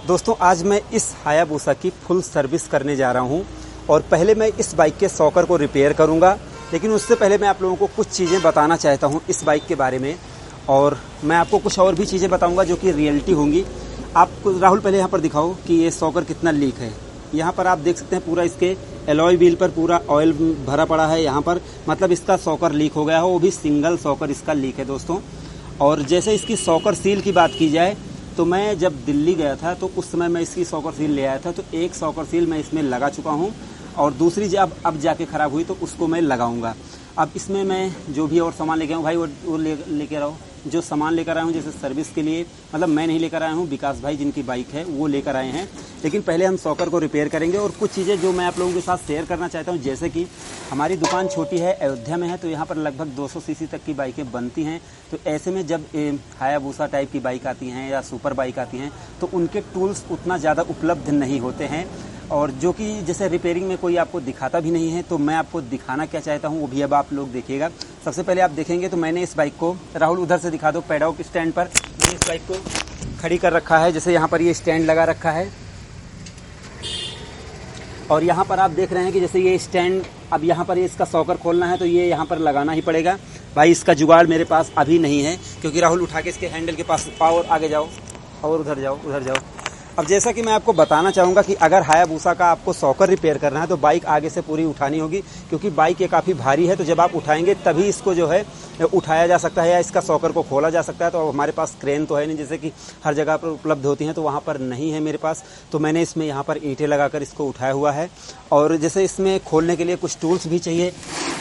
दोस्तों आज मैं इस हायाबूसा की फुल सर्विस करने जा रहा हूं और पहले मैं इस बाइक के सॉकर को रिपेयर करूंगा, लेकिन उससे पहले मैं आप लोगों को कुछ चीज़ें बताना चाहता हूं इस बाइक के बारे में और मैं आपको कुछ और भी चीज़ें बताऊंगा जो कि रियलिटी होंगी। आपको राहुल पहले यहाँ पर दिखाओ कि ये सॉकर कितना लीक है। यहाँ पर आप देख सकते हैं पूरा इसके एलॉय व्हील पर पूरा ऑयल भरा पड़ा है। यहाँ पर मतलब इसका सॉकर लीक हो गया है, वो भी सिंगल सॉकर इसका लीक है दोस्तों। और जैसे इसकी सॉकर सील की बात की जाए तो मैं जब दिल्ली गया था तो उस समय मैं इसकी सॉकर सील ले आया था, तो एक सॉकर सील मैं इसमें लगा चुका हूं और दूसरी जब अब जाके ख़राब हुई तो उसको मैं लगाऊंगा। अब इसमें मैं जो भी और सामान लेके आऊँ भाई वो लेकर आओ। जो सामान लेकर आया हूँ जैसे सर्विस के लिए, मतलब मैं नहीं लेकर आया हूँ, विकास भाई जिनकी बाइक है वो लेकर आए हैं। लेकिन पहले हम सॉकर को रिपेयर करेंगे और कुछ चीज़ें जो मैं आप लोगों के साथ शेयर करना चाहता हूँ, जैसे कि हमारी दुकान छोटी है, अयोध्या में है, तो यहाँ पर लगभग 200 सीसी तक की बाइकें बनती हैं। तो ऐसे में जब हायाबूसा टाइप की बाइक आती हैं या सुपर बाइक आती हैं तो उनके टूल्स उतना ज़्यादा उपलब्ध नहीं होते हैं और जो कि जैसे रिपेयरिंग में कोई आपको दिखाता भी नहीं है। तो मैं आपको दिखाना क्या चाहता हूँ वो भी अब आप लोग देखिएगा। सबसे पहले आप देखेंगे तो मैंने इस बाइक को, राहुल उधर से दिखा दो, पैडॉक स्टैंड पर मैंने इस बाइक को खड़ी कर रखा है। जैसे यहाँ पर ये स्टैंड लगा रखा है और यहाँ पर आप देख रहे हैं कि जैसे ये स्टैंड, अब यहाँ पर इसका सॉकर खोलना है तो ये यहाँ पर लगाना ही पड़ेगा। भाई इसका जुगाड़ मेरे पास अभी नहीं है क्योंकि राहुल उठा के इसके हैंडल के पास और आगे जाओ और उधर जाओ। अब जैसा कि मैं आपको बताना चाहूँगा कि अगर हायाबूसा का आपको सॉकर रिपेयर करना है तो बाइक आगे से पूरी उठानी होगी क्योंकि बाइक ये काफ़ी भारी है। तो जब आप उठाएंगे तभी इसको जो है उठाया जा सकता है या इसका सॉकर को खोला जा सकता है। तो हमारे पास क्रेन तो है नहीं जैसे कि हर जगह पर उपलब्ध होती हैं, तो वहाँ पर नहीं है मेरे पास। तो मैंने इसमें यहाँ पर ईंटें लगाकर इसको उठाया हुआ है और जैसे इसमें खोलने के लिए कुछ टूल्स भी चाहिए।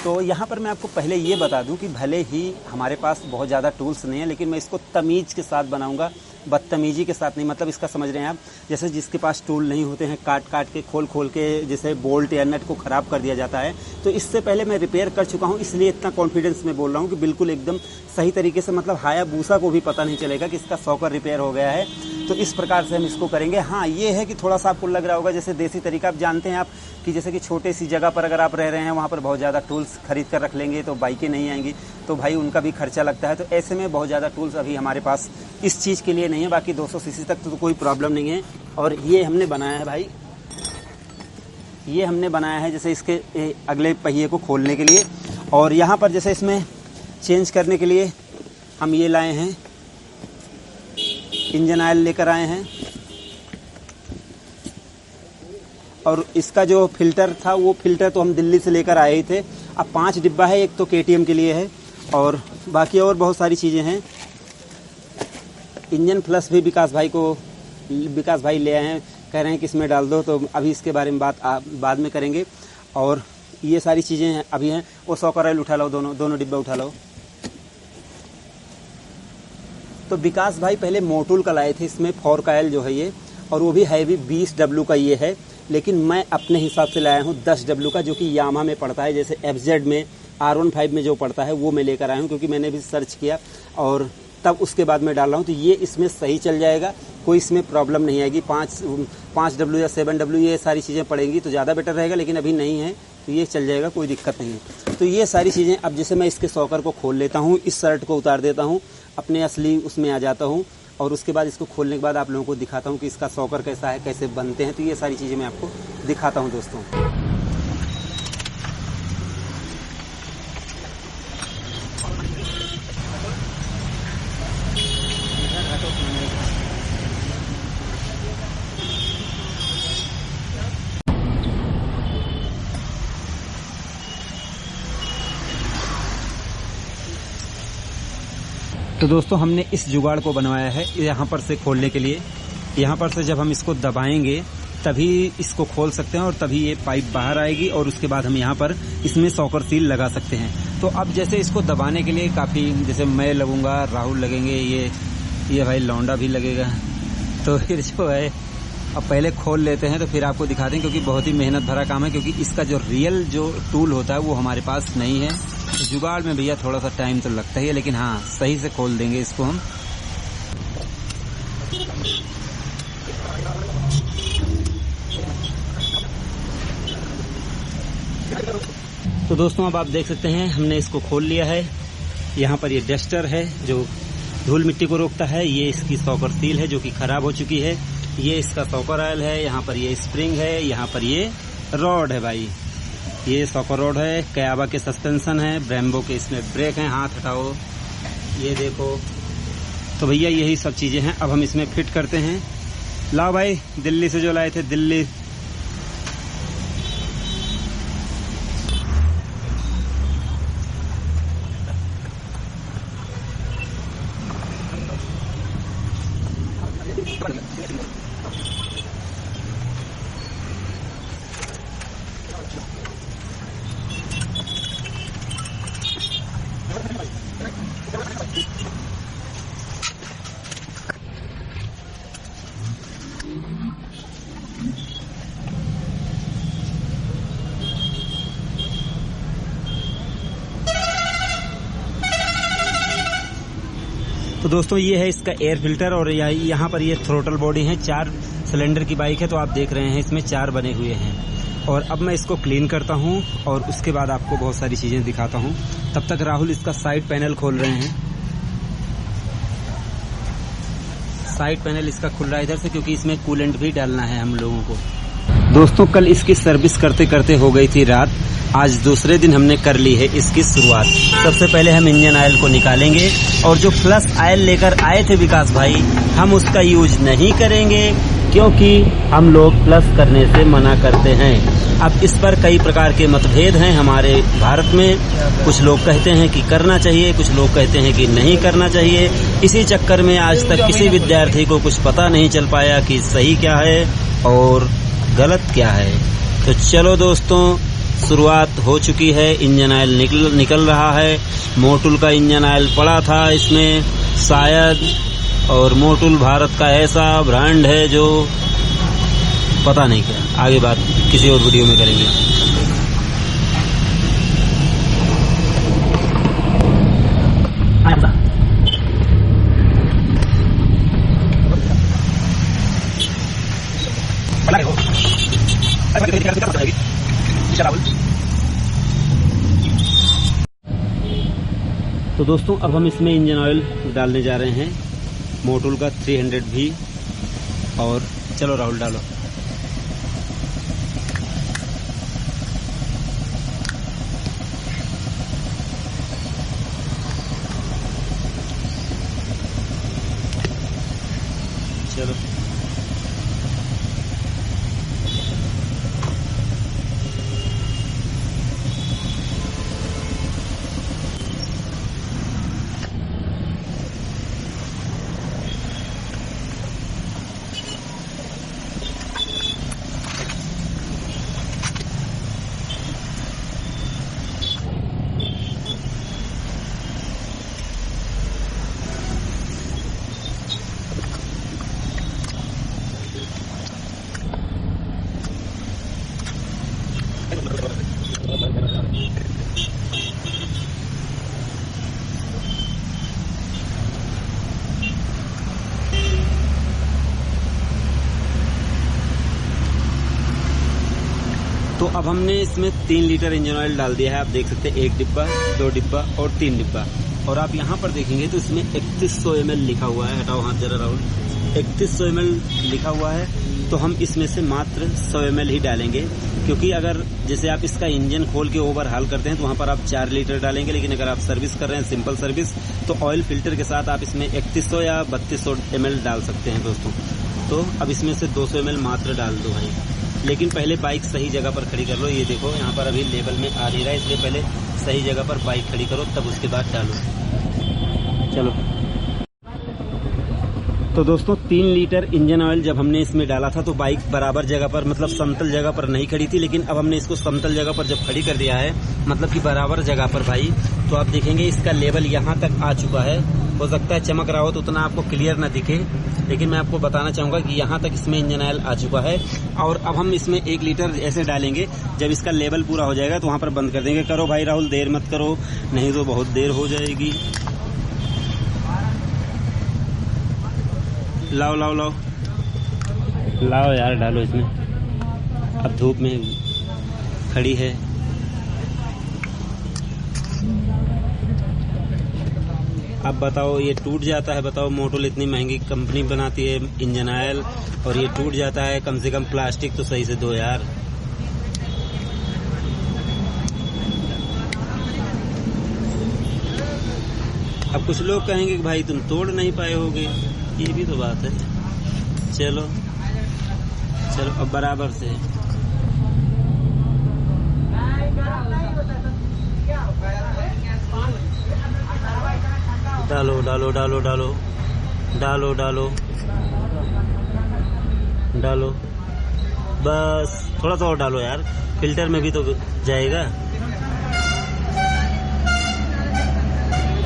तो यहाँ पर मैं आपको पहले ये बता दूँ कि भले ही हमारे पास बहुत ज़्यादा टूल्स नहीं है, लेकिन मैं इसको तमीज़ के साथ बनाऊँगा, बदतमीजी के साथ नहीं। मतलब इसका समझ रहे हैं आप, जैसे जिसके पास टूल नहीं होते हैं काट के खोल के जैसे बोल्ट या नट को ख़राब कर दिया जाता है। तो इससे पहले मैं रिपेयर कर चुका हूँ, इसलिए इतना कॉन्फिडेंस में बोल रहा हूँ कि बिल्कुल एकदम सही तरीके से, मतलब हायाबूसा को भी पता नहीं चलेगा कि इसका सॉकर रिपेयर हो गया है। तो इस प्रकार से हम इसको करेंगे। हाँ, ये है कि थोड़ा सा आपको लग रहा होगा जैसे देसी तरीका, आप जानते हैं आप कि जैसे कि छोटे सी जगह पर अगर आप रह रहे हैं वहाँ पर बहुत ज़्यादा टूल्स खरीद कर रख लेंगे तो बाइकें नहीं आएंगी, तो भाई उनका भी खर्चा लगता है। तो ऐसे में बहुत ज़्यादा टूल्स अभी हमारे पास इस चीज़ के लिए नहीं है। बाकी 200 सीसी तक तो कोई प्रॉब्लम नहीं है। और ये हमने बनाया है भाई, ये हमने बनाया है जैसे इसके अगले पहिए को खोलने के लिए। और यहाँ पर जैसे इसमें चेंज करने के लिए हम ये लाए हैं, इंजन ऑयल लेकर आए हैं और इसका जो फिल्टर था वो फिल्टर तो हम दिल्ली से लेकर आए ही थे। अब 5 डिब्बा है, एक तो KTM के लिए है और बाकी और बहुत सारी चीज़ें हैं। इंजन प्लस भी विकास भाई ले आए हैं, कह रहे हैं कि इसमें डाल दो, तो अभी इसके बारे में बात बाद में करेंगे। और ये सारी चीज़ें अभी हैं। वो सॉकर ऑयल उठा लो, दोनों डिब्बा उठा लो। तो विकास भाई पहले मोटूल का लाए थे, इसमें फॉर्क ऑयल जो है ये, और वो भी हैवी 20 डब्ल्यू का ये है। लेकिन मैं अपने हिसाब से लाया हूँ 10 डब्ल्यू का, जो कि यामा में पड़ता है, जैसे FZ में R15 में जो पड़ता है वो मैं लेकर आया हूँ क्योंकि मैंने भी सर्च किया और तब उसके बाद मैं डाल रहा हूँ। तो ये इसमें सही चल जाएगा, कोई इसमें प्रॉब्लम नहीं आएगी। 5 डब्ल्यू या 7 डब्ल्यू ये सारी चीज़ें पड़ेंगी तो ज़्यादा बेटर रहेगा, लेकिन अभी नहीं है तो ये चल जाएगा, कोई दिक्कत नहीं है। तो ये सारी चीज़ें, अब जैसे मैं इसके सॉकर को खोल लेता हूँ, इस शर्ट को उतार देता हूँ, अपने असली उसमें आ जाता हूँ और उसके बाद इसको खोलने के बाद आप लोगों को दिखाता हूँ कि इसका सॉकर कैसा है, कैसे बनते हैं। तो ये सारी चीज़ें मैं आपको दिखाता हूँ दोस्तों। तो दोस्तों हमने इस जुगाड़ को बनवाया है यहाँ पर से खोलने के लिए। यहाँ पर से जब हम इसको दबाएंगे तभी इसको खोल सकते हैं और तभी ये पाइप बाहर आएगी और उसके बाद हम यहाँ पर इसमें सॉकर सील लगा सकते हैं। तो अब जैसे इसको दबाने के लिए काफ़ी, जैसे मैं लगूंगा, राहुल लगेंगे, ये भाई लौंडा भी लगेगा। तो फिर जो है अब पहले खोल लेते हैं तो फिर आपको दिखाते हैं, क्योंकि बहुत ही मेहनत भरा काम है, क्योंकि इसका जो रियल जो टूल होता है वो हमारे पास नहीं है। तो जुगाड़ में भैया थोड़ा सा टाइम तो लगता ही है, लेकिन हाँ सही से खोल देंगे इसको हम। तो दोस्तों अब आप देख सकते हैं हमने इसको खोल लिया है। यहाँ पर ये डस्टर है जो धूल मिट्टी को रोकता है, ये इसकी सॉकर सील है जो कि खराब हो चुकी है। ये इसका सॉकर ऑयल है, यहाँ पर ये स्प्रिंग है, यहाँ पर ये रॉड है भाई। ये सॉकर रॉड है, कयाबा के सस्पेंशन है, ब्रेम्बो के इसमें ब्रेक हैं। हाथ हटाओ, ये देखो। तो भैया यही सब चीज़ें हैं। अब हम इसमें फिट करते हैं। लाओ भाई, दिल्ली से जो लाए थे, दिल्ली। तो दोस्तों ये है इसका एयर फिल्टर और यहाँ पर ये थ्रोटल बॉडी है। 4 सिलेंडर की बाइक है, तो आप देख रहे हैं इसमें 4 बने हुए हैं। और अब मैं इसको क्लीन करता हूँ और उसके बाद आपको बहुत सारी चीज़ें दिखाता हूँ। तब तक राहुल इसका साइड पैनल खोल रहे हैं। साइड पैनल इसका खुल रहा है इधर से, क्योंकि इसमें कूलेंट भी डालना है हम लोगों को। दोस्तों कल इसकी सर्विस करते करते हो गई थी रात। आज दूसरे दिन हमने कर ली है इसकी शुरुआत। सबसे पहले हम इंजन ऑयल को निकालेंगे और जो प्लस ऑयल लेकर आए थे विकास भाई, हम उसका यूज नहीं करेंगे, क्योंकि हम लोग प्लस करने से मना करते हैं। अब इस पर कई प्रकार के मतभेद हैं हमारे भारत में। कुछ लोग कहते हैं कि करना चाहिए, कुछ लोग कहते हैं कि नहीं करना चाहिए। इसी चक्कर में आज तक किसी विद्यार्थी को कुछ पता नहीं चल पाया कि सही क्या है और गलत क्या है। तो चलो दोस्तों, शुरुआत हो चुकी है। इंजन ऑयल निकल रहा है। मोटुल का इंजन ऑयल पड़ा था इसमें शायद, और मोटुल भारत का ऐसा ब्रांड है जो पता नहीं क्या। आगे बात किसी और वीडियो में करेंगे। तो दोस्तों अब हम इसमें इंजन ऑयल डालने जा रहे हैं, मोटुल का 300 भी। और चलो राहुल डालो। चलो तो अब हमने इसमें 3 लीटर इंजन ऑयल डाल दिया है। आप देख सकते हैं 1 डिब्बा, 2 डिब्बा और 3 डिब्बा। और आप यहाँ पर देखेंगे तो इसमें 3100 ml लिखा हुआ है। हटाओ हाथ जरा राहुल। 3100 ml लिखा हुआ है, तो हम इसमें से मात्र 100 ml ही डालेंगे, क्योंकि अगर जैसे आप इसका इंजन खोल के ओवरहाल करते हैं तो वहाँ पर आप 4 लीटर डालेंगे, लेकिन अगर आप सर्विस कर रहे हैं सिंपल सर्विस, तो ऑयल फिल्टर के साथ आप इसमें 3100 या 3200 ml डाल सकते हैं दोस्तों। तो अब इसमें से 200 ml मात्र डाल दो भाई। लेकिन पहले बाइक सही जगह पर खड़ी कर लो। ये देखो यहाँ पर अभी लेवल में आ नहीं रहा है, इसलिए पहले सही जगह पर बाइक खड़ी करो, तब उसके बाद डालो। चलो तो दोस्तों 3 लीटर इंजन ऑयल जब हमने इसमें डाला था तो बाइक बराबर जगह पर, मतलब समतल जगह पर नहीं खड़ी थी। लेकिन अब हमने इसको समतल जगह पर जब खड़ी कर दिया है, मतलब कि बराबर जगह पर भाई, तो आप देखेंगे इसका लेवल यहाँ तक आ चुका है। हो सकता है चमक रहा हो तो उतना आपको क्लियर ना दिखे, लेकिन मैं आपको बताना चाहूँगा कि यहाँ तक इसमें इंजन ऑयल आ चुका है। और अब हम इसमें 1 लीटर ऐसे डालेंगे। जब इसका लेवल पूरा हो जाएगा तो वहाँ पर बंद कर देंगे। करो भाई राहुल, देर मत करो, नहीं तो बहुत देर हो जाएगी। लाओ लाओ लाओ लाओ यार, डालो इसमें। अब धूप में खड़ी है। अब बताओ ये टूट जाता है, बताओ मोटोल इतनी महंगी कंपनी बनाती है इंजन ऑयल और ये टूट जाता है। कम से कम प्लास्टिक तो सही से दो यार। अब कुछ लोग कहेंगे कि भाई तुम तोड़ नहीं पाए होगे, ये भी तो बात है। चलो चलो अब बराबर से डालो डालो डालो डालो डालो डालो डालो, बस थोड़ा सा और डालो यार, फिल्टर में भी तो जाएगा।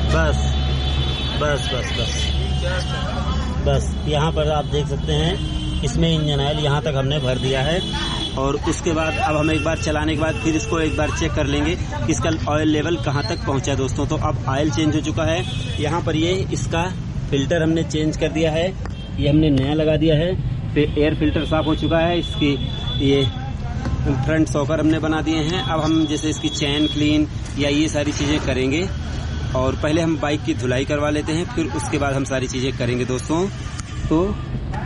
बस बस बस बस बस यहाँ पर आप देख सकते हैं इसमें इंजन ऑयल यहाँ तक हमने भर दिया है। और उसके बाद अब हम एक बार चलाने के बाद फिर इसको एक बार चेक कर लेंगे कि इसका ऑयल लेवल कहाँ तक पहुँचा है दोस्तों। तो अब ऑयल चेंज हो चुका है। यहाँ पर ये इसका फिल्टर हमने चेंज कर दिया है, ये हमने नया लगा दिया है। फिर एयर फिल्टर साफ हो चुका है, इसकी ये फ्रंट सॉकर हमने बना दिए हैं। अब हम जैसे इसकी चैन क्लीन या ये सारी चीज़ें करेंगे और पहले हम बाइक की धुलाई करवा लेते हैं, फिर उसके बाद हम सारी चीज़ें करेंगे दोस्तों। तो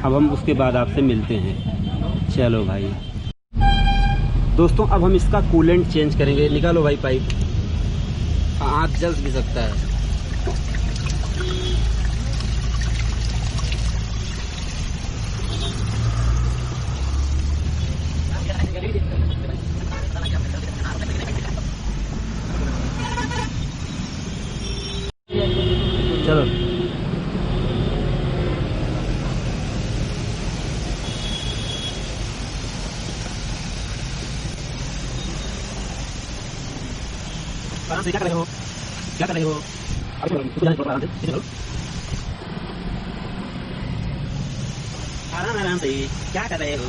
अब हम उसके बाद आपसे मिलते हैं। चलो भाई दोस्तों, अब हम इसका कूलेंट चेंज करेंगे। निकालो भाई पाइप, आँख जल भी सकता है। चलो आराम से, क्या कर रहे हो, क्या कर रहे हो? आराम आराम से, क्या कर रहे हो?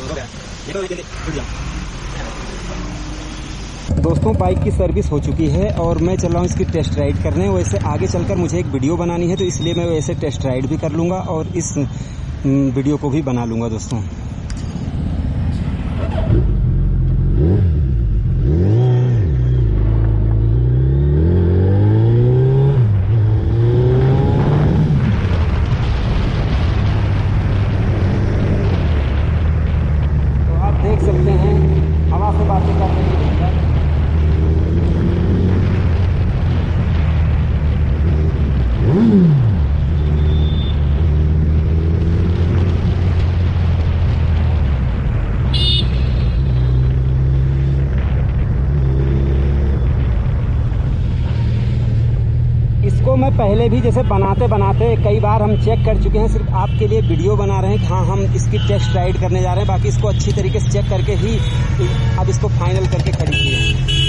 दोस्तों बाइक की सर्विस हो चुकी है और मैं चल रहा हूँ इसकी टेस्ट राइड करने। वैसे आगे चलकर मुझे एक वीडियो बनानी है, तो इसलिए मैं वैसे टेस्ट राइड भी कर लूँगा और इस वीडियो को भी बना लूँगा दोस्तों। तो आप देख सकते हैं हवा से बातें कर रहे हैं। इसको मैं पहले भी जैसे बनाते बनाते कई बार हम चेक कर चुके हैं, सिर्फ आपके लिए वीडियो बना रहे हैं कि हाँ हम इसकी टेस्ट राइड करने जा रहे हैं। बाकी इसको अच्छी तरीके से चेक करके ही अब इसको फाइनल करके खड़ी किए हैं।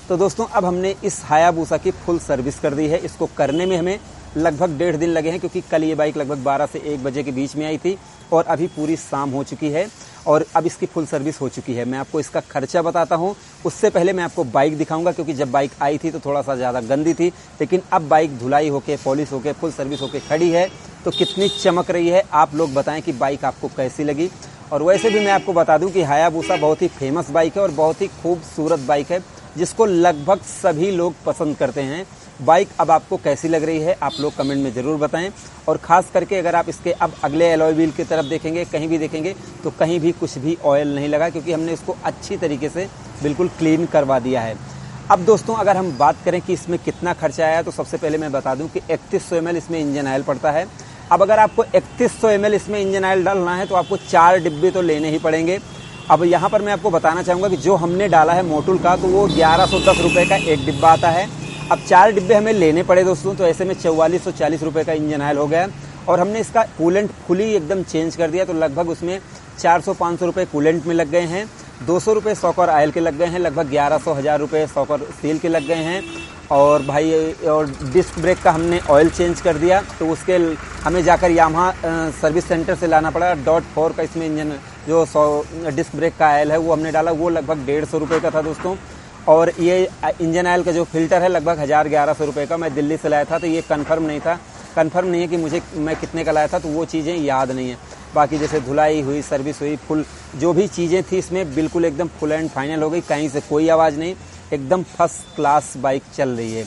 तो दोस्तों अब हमने इस हायाबूसा की फुल सर्विस कर दी है। इसको करने में हमें लगभग 1.5 दिन लगे हैं, क्योंकि कल ये बाइक लगभग 12 से 1 बजे के बीच में आई थी और अभी पूरी शाम हो चुकी है और अब इसकी फुल सर्विस हो चुकी है। मैं आपको इसका खर्चा बताता हूँ, उससे पहले मैं आपको बाइक दिखाऊंगा, क्योंकि जब बाइक आई थी तो थोड़ा सा ज़्यादा गंदी थी, लेकिन अब बाइक धुलाई होके पॉलिश होके फुल सर्विस होके खड़ी है तो कितनी चमक रही है। आप लोग बताएं कि बाइक आपको कैसी लगी। और वैसे भी मैं आपको बता दूं कि हायाबूसा बहुत ही फेमस बाइक है और बहुत ही खूबसूरत बाइक है, जिसको लगभग सभी लोग पसंद करते हैं। बाइक अब आपको कैसी लग रही है आप लोग कमेंट में ज़रूर बताएं। और ख़ास करके अगर आप इसके अब अगले एलॉय व्हील की तरफ देखेंगे, कहीं भी देखेंगे तो कहीं भी कुछ भी ऑयल नहीं लगा, क्योंकि हमने इसको अच्छी तरीके से बिल्कुल क्लीन करवा दिया है। अब दोस्तों अगर हम बात करें कि इसमें कितना खर्चा आया, तो सबसे पहले मैं बता दूं कि 3100 ml इसमें इंजन ऑयल पड़ता है। अब अगर आपको 3100 ml इसमें इंजन ऑयल डालना है तो आपको 4 डिब्बे तो लेने ही पड़ेंगे। अब यहाँ पर मैं आपको बताना चाहूँगा कि जो हमने डाला है मोटुल का, तो वो 1110 रुपये का एक डिब्बा आता है। अब 4 डिब्बे हमें लेने पड़े दोस्तों, तो ऐसे में 4440 रुपये का इंजन ऑयल हो गया। और हमने इसका कूलेंट फुली एकदम चेंज कर दिया, तो लगभग उसमें 400-500 रुपये कूलेंट में लग गए हैं। 200 रुपये सॉकर ऑयल के लग गए हैं, लगभग 1100-1000 रुपये सॉकर सील के लग गए हैं। और भाई और डिस्क ब्रेक का हमने ऑयल चेंज कर दिया, तो उसके हमें जाकर यामाहा सर्विस सेंटर से लाना पड़ा। .4 का इसमें इंजन जो डिस्क ब्रेक का ऑयल है वो हमने डाला, वो लगभग 150 रुपये का था दोस्तों। और ये इंजन ऑयल का जो फिल्टर है लगभग 1000-1100 रुपये का मैं दिल्ली से लाया था, तो ये कंफर्म नहीं था, कंफर्म नहीं है कि मैं कितने का लाया था, तो वो चीज़ें याद नहीं है। बाकी जैसे धुलाई हुई, सर्विस हुई, फुल जो भी चीज़ें थी इसमें बिल्कुल एकदम फुल एंड फाइनल हो गई, कहीं से कोई आवाज़ नहीं, एकदम फर्स्ट क्लास बाइक चल रही है।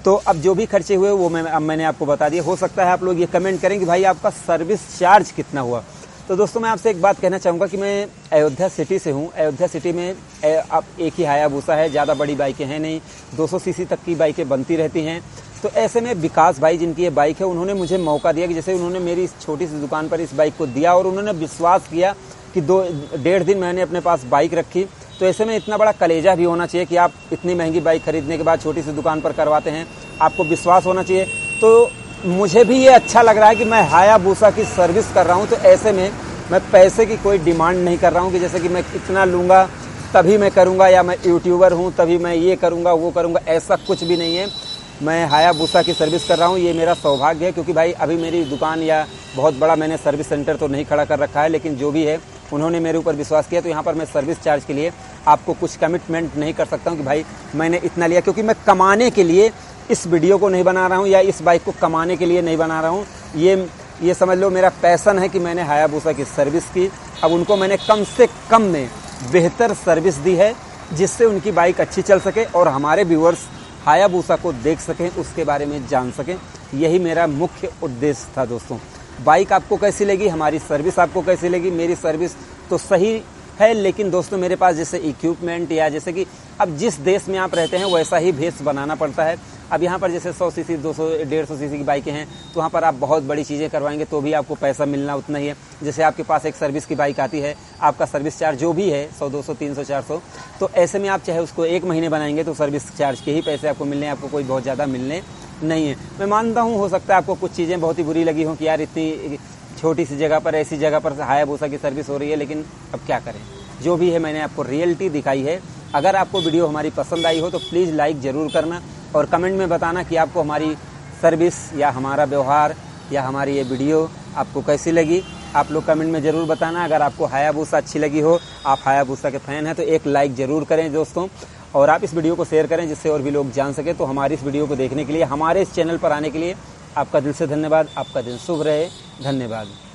तो अब जो भी खर्चे हुए वो मैंने आपको बता दिया। हो सकता है आप लोग ये कमेंट करें कि भाई आपका सर्विस चार्ज कितना हुआ। तो दोस्तों मैं आपसे एक बात कहना चाहूँगा कि मैं अयोध्या सिटी से हूँ। अयोध्या सिटी में अब एक ही हायाबूसा है, ज़्यादा बड़ी बाइकें हैं नहीं, 200 सीसी तक की बाइकें बनती रहती हैं। तो ऐसे में विकास भाई जिनकी ये बाइक है, उन्होंने मुझे मौका दिया कि जैसे उन्होंने मेरी इस छोटी सी दुकान पर इस बाइक को दिया और उन्होंने विश्वास किया कि 1.5 दिन मैंने अपने पास बाइक रखी। तो ऐसे में इतना बड़ा कलेजा भी होना चाहिए कि आप इतनी महंगी बाइक खरीदने के बाद छोटी सी दुकान पर करवाते हैं, आपको विश्वास होना चाहिए। तो मुझे भी ये अच्छा लग रहा है कि मैं हायाबूसा की सर्विस कर रहा हूँ। तो ऐसे में मैं पैसे की कोई डिमांड नहीं कर रहा हूँ कि जैसे कि मैं इतना लूँगा तभी मैं करूँगा, या मैं यूट्यूबर हूँ तभी मैं ये करूँगा वो करूँगा, ऐसा कुछ भी नहीं है। मैं हायाबूसा की सर्विस कर रहा हूँ, ये मेरा सौभाग्य है, क्योंकि भाई अभी मेरी दुकान या बहुत बड़ा मैंने सर्विस सेंटर तो नहीं खड़ा कर रखा है, लेकिन जो भी है उन्होंने मेरे ऊपर विश्वास किया। तो यहाँ पर मैं सर्विस चार्ज के लिए आपको कुछ कमिटमेंट नहीं कर सकता हूँ कि भाई मैंने इतना लिया, क्योंकि मैं कमाने के लिए इस वीडियो को नहीं बना रहा हूँ या इस बाइक को कमाने के लिए नहीं बना रहा हूँ। ये समझ लो मेरा पैसन है कि मैंने हायाबूसा की सर्विस की। अब उनको मैंने कम से कम में बेहतर सर्विस दी है, जिससे उनकी बाइक अच्छी चल सके और हमारे व्यूअर्स हायाबूसा को देख सकें, उसके बारे में जान सकें। यही मेरा मुख्य उद्देश्य था दोस्तों। बाइक आपको कैसी लगी, हमारी सर्विस आपको कैसी लगी? मेरी सर्विस तो सही है, लेकिन दोस्तों मेरे पास जैसे इक्विपमेंट या जैसे कि अब जिस देश में आप रहते हैं वैसा ही भेष बनाना पड़ता है। अब यहाँ पर जैसे 100 सीसी 200-150 सीसी की बाइकें हैं, तो वहाँ पर आप बहुत बड़ी चीज़ें करवाएंगे तो भी आपको पैसा मिलना उतना ही है। जैसे आपके पास एक सर्विस की बाइक आती है, आपका सर्विस चार्ज जो भी है 100, 200, 300, 400, तो ऐसे में आप चाहे उसको 1 महीने बनाएंगे तो सर्विस चार्ज के ही पैसे आपको मिलने, आपको कोई बहुत ज़्यादा मिलने नहीं है। मैं मानता हूँ हो सकता है आपको कुछ चीज़ें बहुत ही बुरी लगी हों कि यार इतनी छोटी सी जगह पर, ऐसी जगह पर हायाबूसा की सर्विस हो रही है, लेकिन अब क्या करें, जो भी है मैंने आपको रियलिटी दिखाई है। अगर आपको वीडियो हमारी पसंद आई हो तो प्लीज़ लाइक ज़रूर करना और कमेंट में बताना कि आपको हमारी सर्विस या हमारा व्यवहार या हमारी ये वीडियो आपको कैसी लगी। आप लोग कमेंट में ज़रूर बताना। अगर आपको हायाबूसा अच्छी लगी हो, आप हायाबूसा के फ़ैन हैं, तो एक लाइक ज़रूर करें दोस्तों, और आप इस वीडियो को शेयर करें जिससे और भी लोग जान सकें। तो हमारी इस वीडियो को देखने के लिए, हमारे इस चैनल पर आने के लिए आपका दिल से धन्यवाद। आपका दिन शुभ रहे। धन्यवाद।